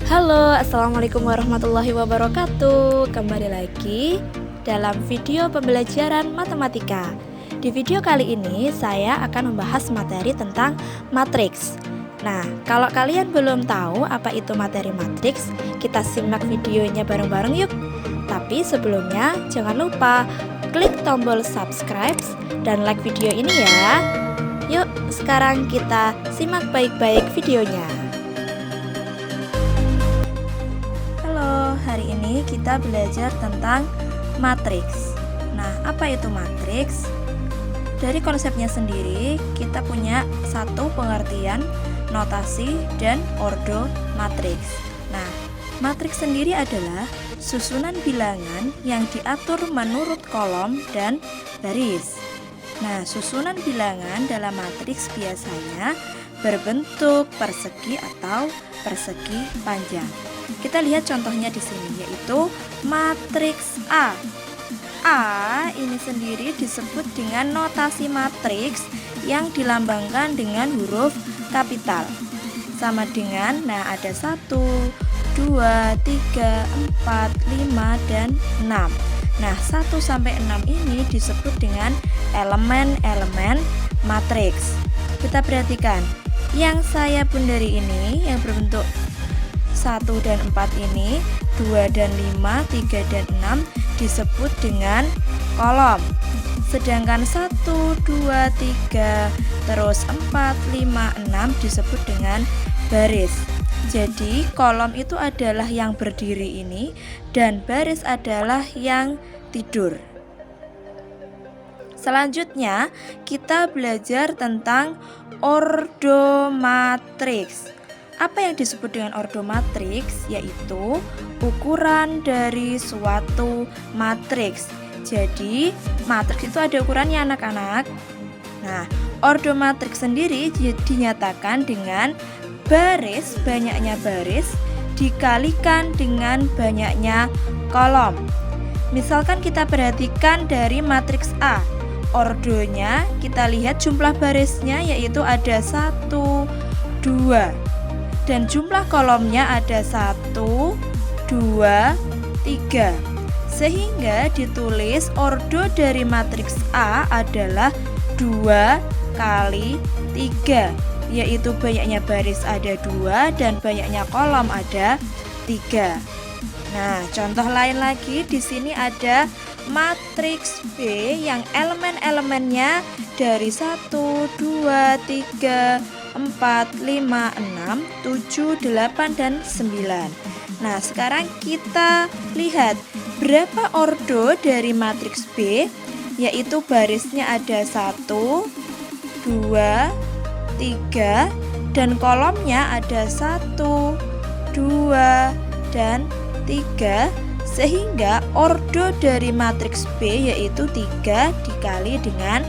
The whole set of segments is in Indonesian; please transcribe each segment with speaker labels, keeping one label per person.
Speaker 1: Halo, assalamualaikum warahmatullahi wabarakatuh. Kembali lagi dalam video pembelajaran matematika. Di video kali ini saya akan membahas materi tentang matriks. Nah, kalau kalian belum tahu apa itu materi matriks, kita simak videonya bareng-bareng yuk. Tapi sebelumnya jangan lupa klik tombol subscribe dan like video ini ya. Yuk, sekarang kita simak baik-baik videonya. Hari ini kita belajar tentang matriks. Nah, apa itu matriks? Dari konsepnya sendiri, kita punya satu pengertian, notasi, dan ordo matriks. Nah, matriks sendiri adalah susunan bilangan yang diatur menurut kolom dan baris. Nah, susunan bilangan dalam matriks biasanya berbentuk persegi atau persegi panjang. Kita lihat contohnya di sini, yaitu matriks A. A ini sendiri disebut dengan notasi matriks yang dilambangkan dengan huruf kapital. Sama dengan, nah ada 1, 2, 3, 4, 5, dan 6. Nah, 1 sampai 6 ini disebut dengan elemen-elemen matriks. Kita perhatikan, yang saya pundari ini yang berbentuk 1 dan 4 ini, 2 dan 5, 3 dan 6 disebut dengan kolom. Sedangkan 1, 2, 3, terus 4, 5, 6 disebut dengan baris. Jadi kolom itu adalah yang berdiri ini dan baris adalah yang tidur. Selanjutnya kita belajar tentang ordo matriks. Apa yang disebut dengan ordo matriks? Yaitu ukuran dari suatu matriks. Jadi matriks itu ada ukurannya anak-anak. Nah, ordo matriks sendiri dinyatakan dengan baris, banyaknya baris dikalikan dengan banyaknya kolom. Misalkan kita perhatikan dari matriks A, ordonya kita lihat jumlah barisnya yaitu ada 1, 2, dan jumlah kolomnya ada 1, 2, 3. Sehingga ditulis ordo dari matriks A adalah 2 kali 3, yaitu banyaknya baris ada 2 dan banyaknya kolom ada 3. Nah, contoh lain lagi di sini ada matriks B yang elemen-elemennya dari 1, 2, 3, 4, 5, 6, 7, 8, dan 9. Nah, sekarang kita lihat berapa ordo dari matriks B, yaitu barisnya ada 1, 2, 3, dan kolomnya ada 1, 2, dan 3, sehingga ordo dari matriks B yaitu 3 dikali dengan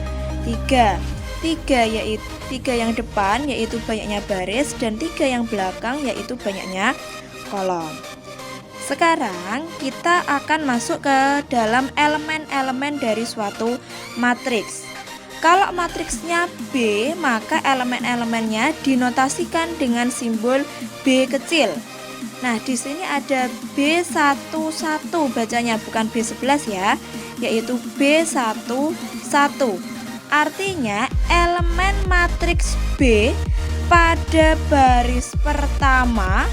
Speaker 1: 3. 3 yaitu 3 yang depan yaitu banyaknya baris dan 3 yang belakang yaitu banyaknya kolom. Sekarang kita akan masuk ke dalam elemen-elemen dari suatu matriks. Kalau matriksnya B, maka elemen-elemennya dinotasikan dengan simbol B kecil. Nah, di sini ada B11 bacanya, bukan B11 ya, yaitu B11. Artinya elemen matriks B pada baris pertama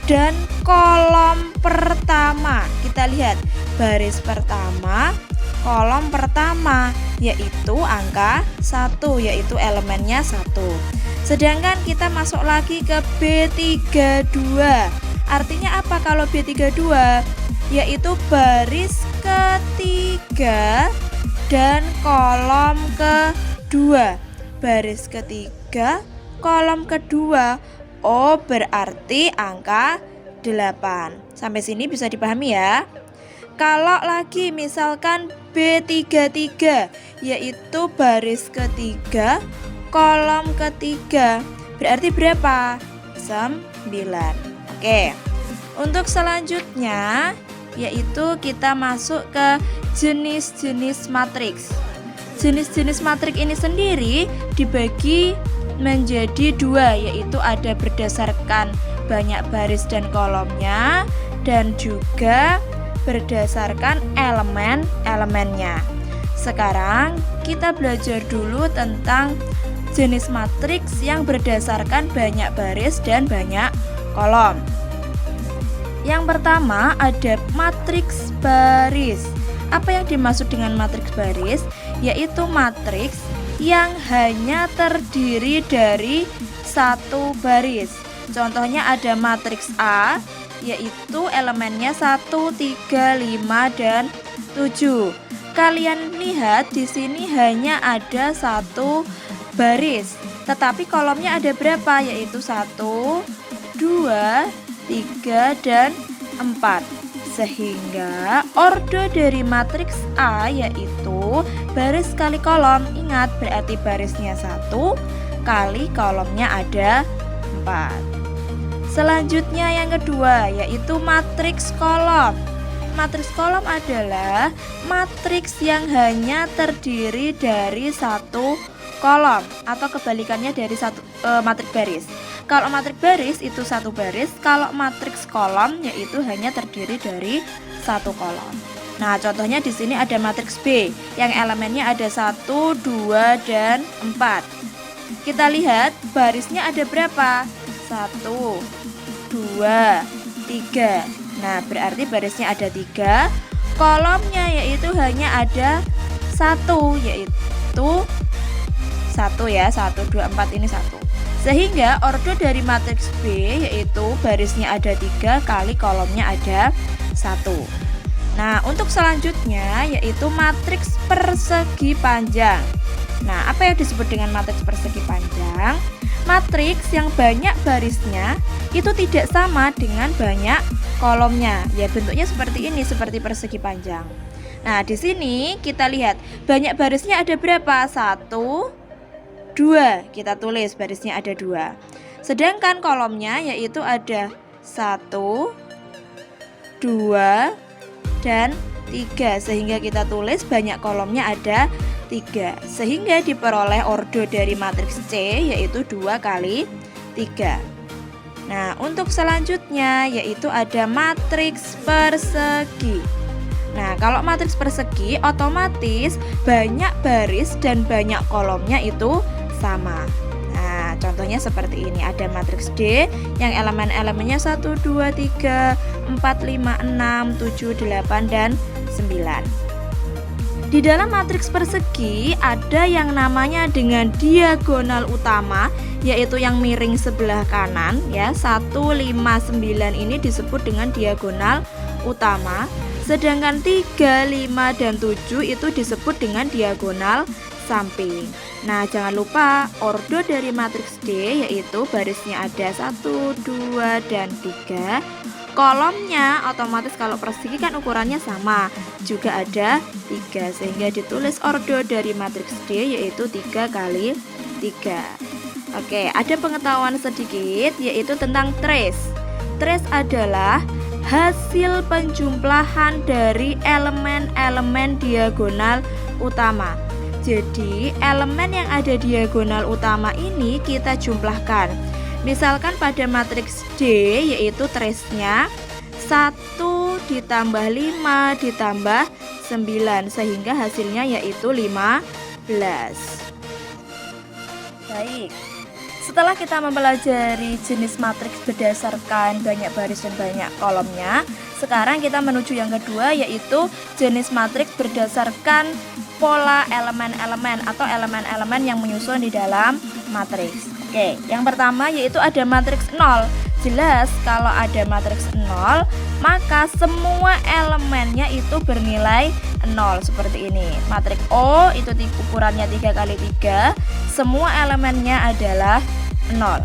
Speaker 1: dan kolom pertama. Kita lihat baris pertama, kolom pertama, yaitu angka 1, yaitu elemennya 1. Sedangkan kita masuk lagi ke B32. Artinya apa kalau B32? Yaitu baris ketiga dan kolom kedua. Baris ketiga, kolom kedua. Oh, berarti angka 8. Sampai sini bisa dipahami ya. Kalau lagi misalkan B33, yaitu baris ketiga, kolom ketiga, berarti berapa? 9. Oke. Untuk selanjutnya yaitu kita masuk ke jenis-jenis matriks. Jenis-jenis matriks ini sendiri dibagi menjadi dua, yaitu ada berdasarkan banyak baris dan kolomnya, dan juga berdasarkan elemen-elemennya. Sekarang kita belajar dulu tentang jenis matriks yang berdasarkan banyak baris dan banyak kolom. Yang pertama ada matriks baris. Apa yang dimaksud dengan matriks baris? Yaitu matriks yang hanya terdiri dari satu baris. Contohnya ada matriks A, yaitu elemennya 1, 3, 5, dan 7. Kalian lihat di sini hanya ada satu baris, tetapi kolomnya ada berapa? Yaitu 1, 2, 3, dan 4. Sehingga ordo dari matriks A yaitu baris kali kolom. Ingat, berarti barisnya 1 kali kolomnya ada 4. Selanjutnya yang kedua yaitu matriks kolom. Matriks kolom adalah matriks yang hanya terdiri dari satu kolom, atau kebalikannya dari matriks baris. Kalau matriks baris itu satu baris, kalau matriks kolom yaitu hanya terdiri dari satu kolom. Nah, contohnya di sini ada matriks B yang elemennya ada 1, 2, dan 4. Kita lihat barisnya ada berapa? 1, 2, 3. Nah, berarti barisnya ada 3. Kolomnya yaitu hanya ada 1, yaitu 1 ya, 1, 2, 4 ini 1. Sehingga ordo dari matriks B yaitu barisnya ada 3 kali kolomnya ada 1. Nah, untuk selanjutnya yaitu matriks persegi panjang. Nah, apa yang disebut dengan matriks persegi panjang? Matriks yang banyak barisnya itu tidak sama dengan banyak kolomnya. Ya, bentuknya seperti ini, seperti persegi panjang. Nah, di sini kita lihat banyak barisnya ada berapa? 1, 2. Kita tulis barisnya ada 2. Sedangkan kolomnya yaitu ada 1, 2, dan 3. Sehingga kita tulis banyak kolomnya ada 3. Sehingga diperoleh ordo dari matriks C yaitu 2 kali 3. Nah, untuk selanjutnya yaitu ada matriks persegi. Nah, kalau matriks persegi otomatis banyak baris dan banyak kolomnya itu sama. Nah, contohnya seperti ini. Ada matriks D yang elemen-elemennya 1, 2, 3, 4, 5, 6, 7, 8, dan 9. Di dalam matriks persegi ada yang namanya dengan diagonal utama, yaitu yang miring sebelah kanan ya. 1, 5, 9 ini disebut dengan diagonal utama. Sedangkan 3, 5, dan 7 itu disebut dengan diagonal samping. Nah, jangan lupa ordo dari matriks D yaitu barisnya ada 1, 2, dan 3. Kolomnya otomatis kalau persegi kan ukurannya sama, juga ada 3. Sehingga ditulis ordo dari matriks D yaitu 3 kali 3. Oke, ada pengetahuan sedikit yaitu tentang trace. Trace adalah hasil penjumlahan dari elemen-elemen diagonal utama. Jadi elemen yang ada diagonal utama ini kita jumlahkan. Misalkan pada matriks D yaitu trace-nya 1 ditambah 5 ditambah 9 sehingga hasilnya yaitu 15. Baik. Setelah kita mempelajari jenis matriks berdasarkan banyak baris dan banyak kolomnya, sekarang kita menuju yang kedua yaitu jenis matriks berdasarkan pola elemen-elemen atau elemen-elemen yang menyusun di dalam matriks. Oke, yang pertama yaitu ada matriks 0. Jelas kalau ada matriks 0, maka semua elemennya itu bernilai 0 seperti ini. Matriks O itu ukurannya 3 kali 3, semua elemennya adalah 0.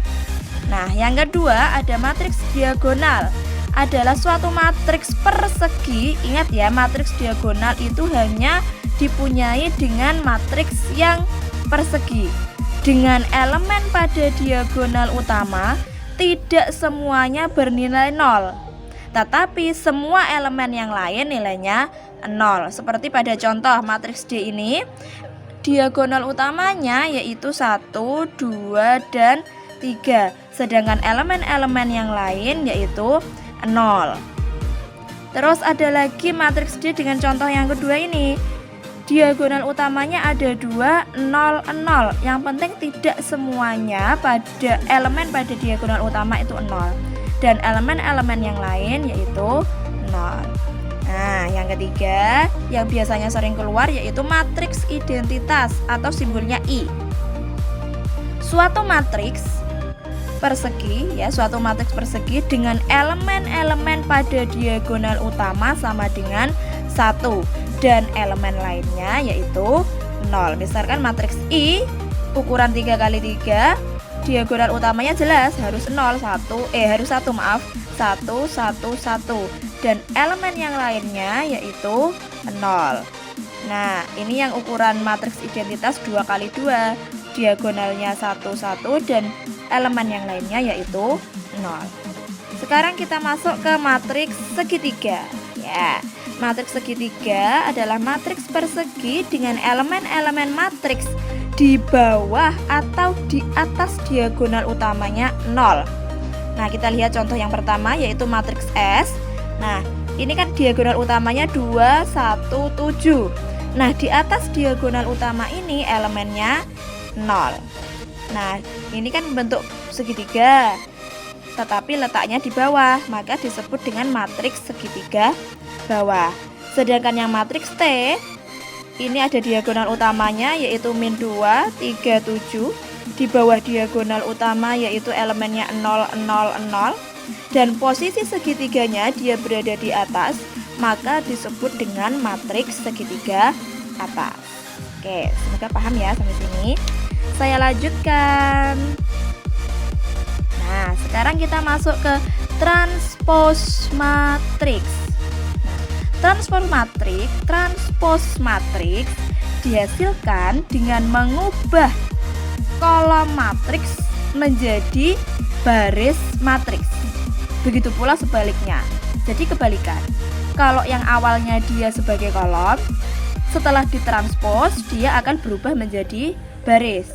Speaker 1: Nah, yang kedua ada matriks diagonal. Adalah suatu matriks persegi. Ingat ya, matriks diagonal itu hanya dipunyai dengan matriks yang persegi. Dengan elemen pada diagonal utama tidak semuanya bernilai 0, tetapi semua elemen yang lain nilainya 0. Seperti pada contoh matriks D ini, diagonal utamanya yaitu 1, 2, dan 3. sedangkan elemen-elemen yang lain yaitu 0. Terus ada lagi matriks D dengan contoh yang kedua ini. Diagonal utamanya ada 2, 0, 0. Yang penting tidak semuanya pada elemen pada diagonal utama itu 0. Dan elemen-elemen yang lain yaitu 0. Nah, yang ketiga yang biasanya sering keluar yaitu matriks identitas atau simbolnya I. Suatu matriks persegi suatu matriks persegi dengan elemen-elemen pada diagonal utama sama dengan 1 dan elemen lainnya yaitu 0. Misalkan matriks I ukuran 3 kali 3, diagonal utamanya jelas harus 1, 1, 1, 1 dan elemen yang lainnya yaitu 0. Nah, ini yang ukuran matriks identitas 2 kali 2, diagonalnya 1, 1 dan elemen yang lainnya yaitu 0. Sekarang kita masuk ke matriks segitiga. Ya, matriks segitiga adalah matriks persegi dengan elemen-elemen matriks di bawah atau di atas diagonal utamanya 0. Nah, kita lihat contoh yang pertama yaitu matriks S. Nah, ini kan diagonal utamanya 2, 1, 7. Nah, di atas diagonal utama ini elemennya 0. Nah, ini kan bentuk segitiga, tetapi letaknya di bawah, maka disebut dengan matriks segitiga bawah. Sedangkan yang matriks T, ini ada diagonal utamanya yaitu min 2, 3, 7. Di bawah diagonal utama yaitu elemennya 0, 0, 0. Dan posisi segitiganya dia berada di atas, maka disebut dengan matriks segitiga atas. Oke, semoga paham ya sampai sini. Saya lanjutkan. Nah, sekarang kita masuk ke transpose matriks. Transpose matriks dihasilkan dengan mengubah kolom matriks menjadi baris matriks. Begitu pula sebaliknya. Jadi kebalikan. Kalau yang awalnya dia sebagai kolom, setelah ditranspos dia akan berubah menjadi baris.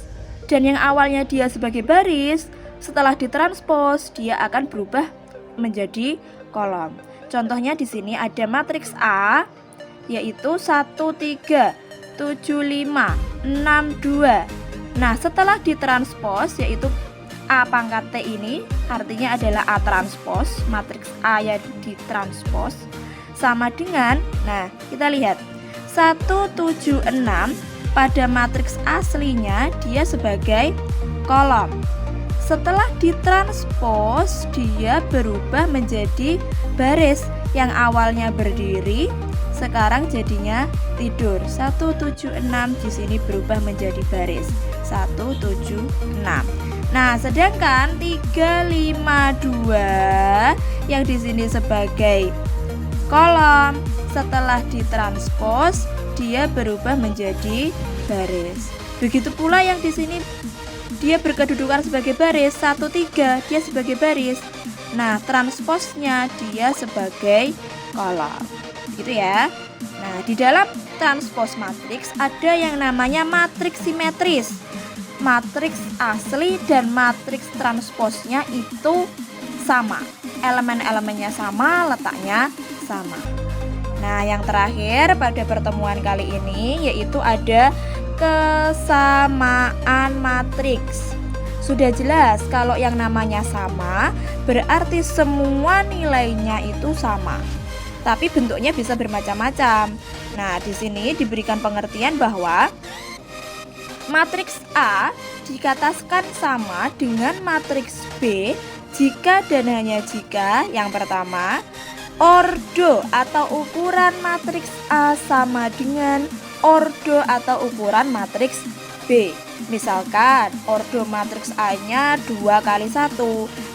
Speaker 1: Dan yang awalnya dia sebagai baris, setelah ditranspos dia akan berubah menjadi kolom. Contohnya di sini ada matriks A yaitu 1, 3, 7, 5, 6, 2. Nah, setelah ditranspos yaitu A pangkat T ini artinya adalah A transpos, matriks A yang ditranspos sama dengan, nah kita lihat 1, 7, 6 pada matriks aslinya dia sebagai kolom. Setelah ditranspos dia berubah menjadi baris, yang awalnya berdiri sekarang jadinya tidur. 1, 7, 6 di sini berubah menjadi baris. 1, 7, 6. Nah, sedangkan 3, 5, 2 yang di sini sebagai kolom, setelah ditranspos dia berubah menjadi baris. Begitu pula yang di sini dia berkedudukan sebagai baris, 1, 3 dia sebagai baris. Nah, transposnya dia sebagai kolom. Gitu ya. Nah, di dalam transpose matriks ada yang namanya matriks simetris. Matriks asli dan matriks transposnya itu sama. Elemen-elemennya sama, letaknya sama. Nah, yang terakhir pada pertemuan kali ini yaitu ada kesamaan matriks. Sudah jelas kalau yang namanya sama berarti semua nilainya itu sama. Tapi bentuknya bisa bermacam-macam. Nah, di sini diberikan pengertian bahwa matriks A dikatakan sama dengan matriks B jika dan hanya jika yang pertama, ordo atau ukuran matriks A sama dengan ordo atau ukuran matriks B. Misalkan ordo matriks A-nya 2 kali 1,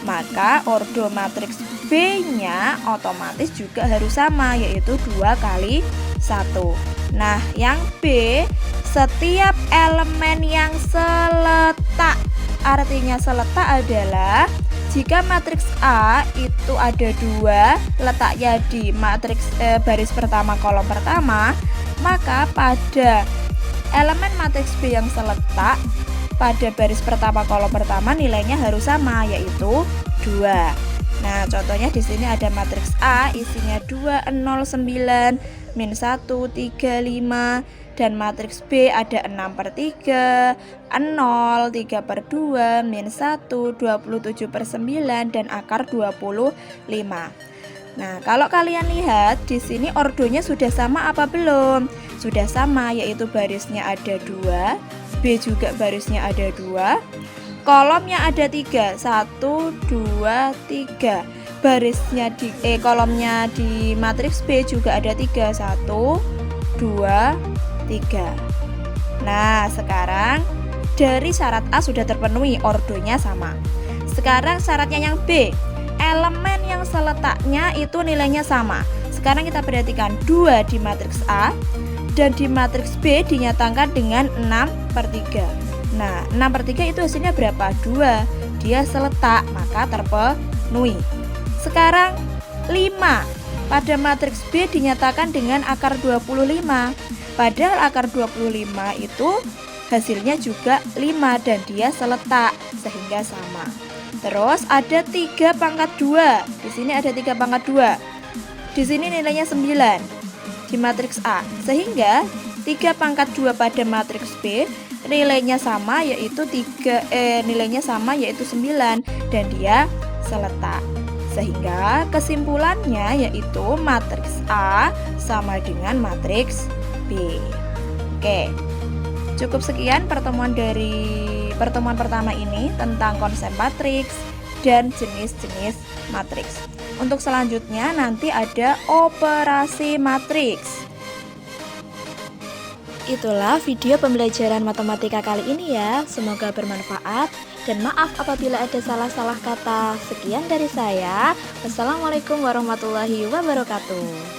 Speaker 1: maka ordo matriks B-nya otomatis juga harus sama, yaitu 2 kali 1. Nah, yang B, setiap elemen yang seletak. Artinya seletak adalah jika matriks A itu ada 2, letaknya di matriks baris pertama kolom pertama, maka pada elemen matriks B yang seletak pada baris pertama kolom pertama nilainya harus sama, yaitu 2. Nah, contohnya di sini ada matriks A isinya 2, 0, 9, min 1, 3, 5. Dan matriks B ada 6/3, 0, 3/2, min 1, 27/9, dan akar 25. Nah, kalau kalian lihat di sini ordonya sudah sama apa belum? Sudah sama, yaitu barisnya ada 2, B juga barisnya ada 2, kolomnya ada 3, 1, 2, 3. Barisnya kolomnya di matriks B juga ada 3, 1, 2, 3. Nah, sekarang dari syarat A sudah terpenuhi, ordonya sama. Sekarang syaratnya yang B, elemen yang seletaknya itu nilainya sama. Sekarang kita perhatikan 2 di matriks A dan di matriks B dinyatakan dengan 6/3. Nah, 6/3 itu hasilnya berapa? 2. Dia seletak, maka terpenuhi. Sekarang 5 pada matriks B dinyatakan dengan akar 25. Padahal akar 25 itu hasilnya juga 5 dan dia seletak, sehingga sama. Terus ada 3/2. Di sini ada 3/2. Di sini nilainya 9 di matriks A. Sehingga 3/2 pada matriks B nilainya sama, yaitu 9 dan dia seletak. Sehingga kesimpulannya yaitu matriks A sama dengan matriks B. Oke. Cukup sekian pertemuan pertama ini tentang konsep matriks dan jenis-jenis matriks. Untuk selanjutnya nanti ada operasi matriks. Itulah video pembelajaran matematika kali ini ya. Semoga bermanfaat dan maaf apabila ada salah-salah kata. Sekian dari saya. Wassalamualaikum warahmatullahi wabarakatuh.